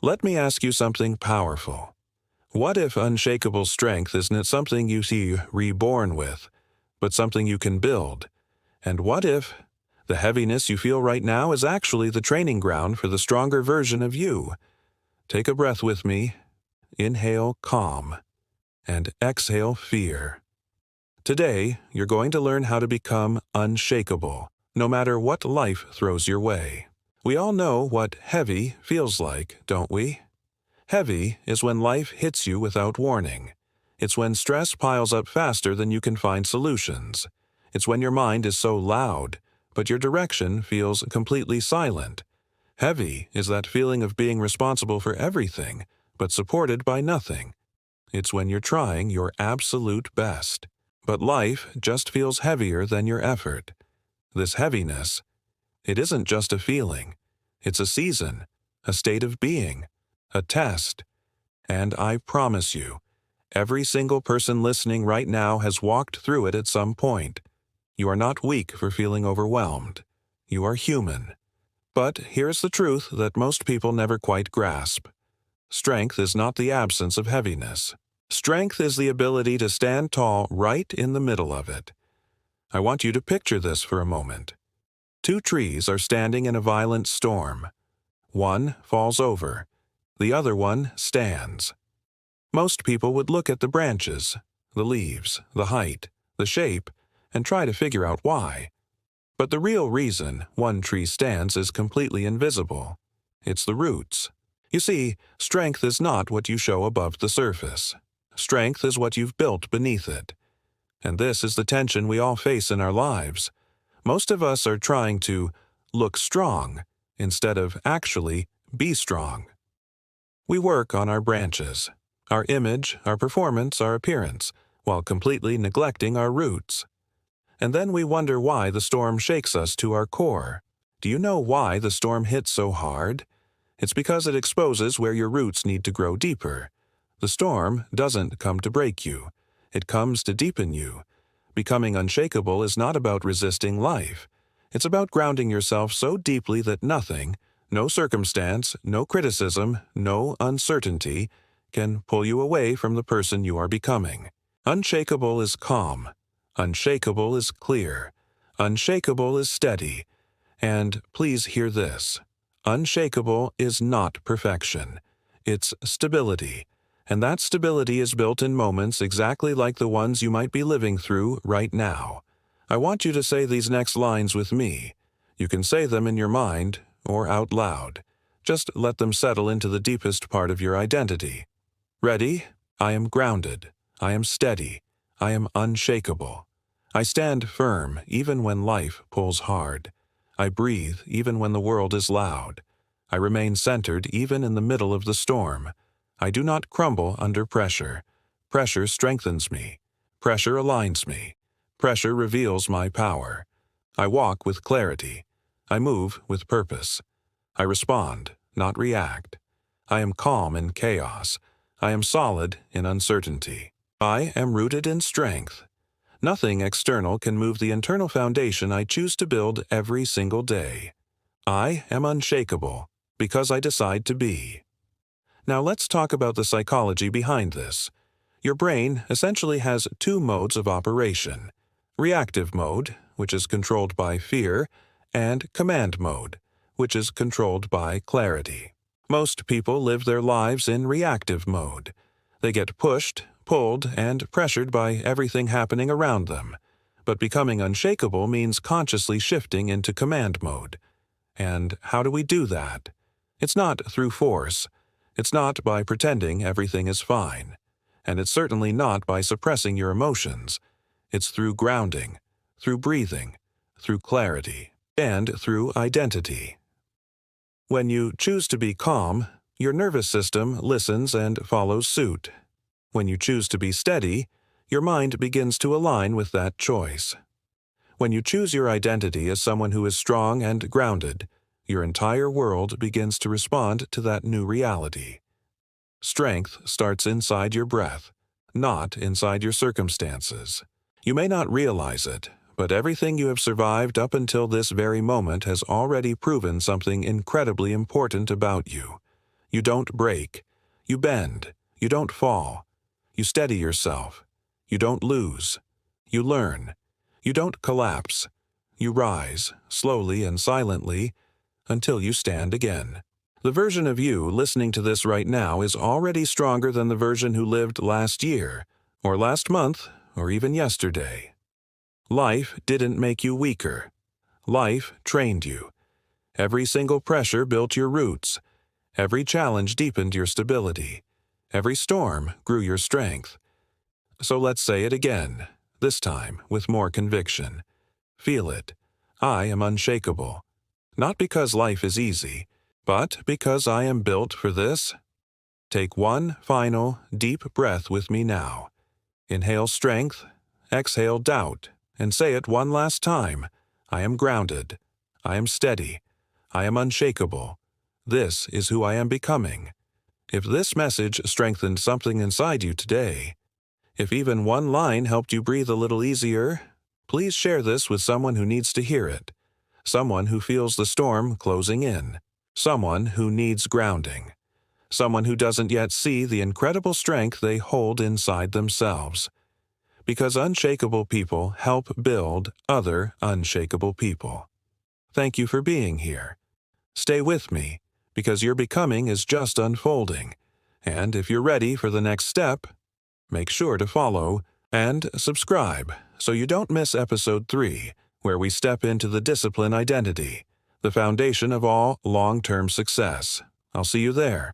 Let me ask you something powerful. What if unshakable strength isn't something you see reborn with, but something you can build? And what if the heaviness you feel right now is actually the training ground for the stronger version of you? Take a breath with me. Inhale calm and exhale fear. Today, you're going to learn how to become unshakable, no matter what life throws your way. We all know what heavy feels like, don't we? Heavy is when life hits you without warning. It's when stress piles up faster than you can find solutions. It's when your mind is so loud, but your direction feels completely silent. Heavy is that feeling of being responsible for everything, but supported by nothing. It's when you're trying your absolute best, but life just feels heavier than your effort. This heaviness, it isn't just a feeling. It's a season, a state of being, a test. And I promise you, every single person listening right now has walked through it at some point. You are not weak for feeling overwhelmed. You are human. But here's the truth that most people never quite grasp. Strength is not the absence of heaviness. Strength is the ability to stand tall right in the middle of it. I want you to picture this for a moment. Two trees are standing in a violent storm. One falls over. The other one stands. Most people would look at the branches, the leaves, the height, the shape, and try to figure out why. But the real reason one tree stands is completely invisible. It's the roots. You see, strength is not what you show above the surface. Strength is what you've built beneath it. And this is the tension we all face in our lives. Most of us are trying to look strong instead of actually be strong. We work on our branches, our image, our performance, our appearance, while completely neglecting our roots. And then we wonder why the storm shakes us to our core. Do you know why the storm hits so hard? It's because it exposes where your roots need to grow deeper. The storm doesn't come to break you. It comes to deepen you. Becoming unshakable is not about resisting life. It's about grounding yourself so deeply that nothing, no circumstance, no criticism, no uncertainty, can pull you away from the person you are becoming. Unshakable is calm. Unshakable is clear. Unshakable is steady. And please hear this. Unshakable is not perfection. It's stability. And that stability is built in moments exactly like the ones you might be living through right now. I want you to say these next lines with me. You can say them in your mind or out loud. Just let them settle into the deepest part of your identity. Ready? I am grounded. I am steady. I am unshakable. I stand firm even when life pulls hard. I breathe even when the world is loud. I remain centered even in the middle of the storm. I do not crumble under pressure. Pressure strengthens me. Pressure aligns me. Pressure reveals my power. I walk with clarity. I move with purpose. I respond, not react. I am calm in chaos. I am solid in uncertainty. I am rooted in strength. Nothing external can move the internal foundation I choose to build every single day. I am unshakable because I decide to be. Now let's talk about the psychology behind this. Your brain essentially has two modes of operation: reactive mode, which is controlled by fear, and command mode, which is controlled by clarity. Most people live their lives in reactive mode. They get pushed, pulled, and pressured by everything happening around them. But becoming unshakable means consciously shifting into command mode. And how do we do that? It's not through force. It's not by pretending everything is fine. And it's certainly not by suppressing your emotions. It's through grounding, through breathing, through clarity, and through identity. When you choose to be calm, your nervous system listens and follows suit. When you choose to be steady, your mind begins to align with that choice. When you choose your identity as someone who is strong and grounded, your entire world begins to respond to that new reality. Strength starts inside your breath, not inside your circumstances. You may not realize it, but everything you have survived up until this very moment has already proven something incredibly important about you. You don't break. You bend. You don't fall. You steady yourself. You don't lose. You learn. You don't collapse. You rise, slowly and silently, until you stand again. The version of you listening to this right now is already stronger than the version who lived last year, or last month, or even yesterday. Life didn't make you weaker. Life trained you. Every single pressure built your roots. Every challenge deepened your stability. Every storm grew your strength. So let's say it again, this time with more conviction. Feel it. I am unshakable. Not because life is easy, but because I am built for this. Take one final, deep breath with me now. Inhale strength, exhale doubt, and say it one last time. I am grounded. I am steady. I am unshakable. This is who I am becoming. If this message strengthened something inside you today, if even one line helped you breathe a little easier, please share this with someone who needs to hear it. Someone who feels the storm closing in. Someone who needs grounding. Someone who doesn't yet see the incredible strength they hold inside themselves. Because unshakable people help build other unshakable people. Thank you for being here. Stay with me, because your becoming is just unfolding. And if you're ready for the next step, make sure to follow and subscribe so you don't miss episode 3, where we step into the discipline identity, the foundation of all long-term success. I'll see you there.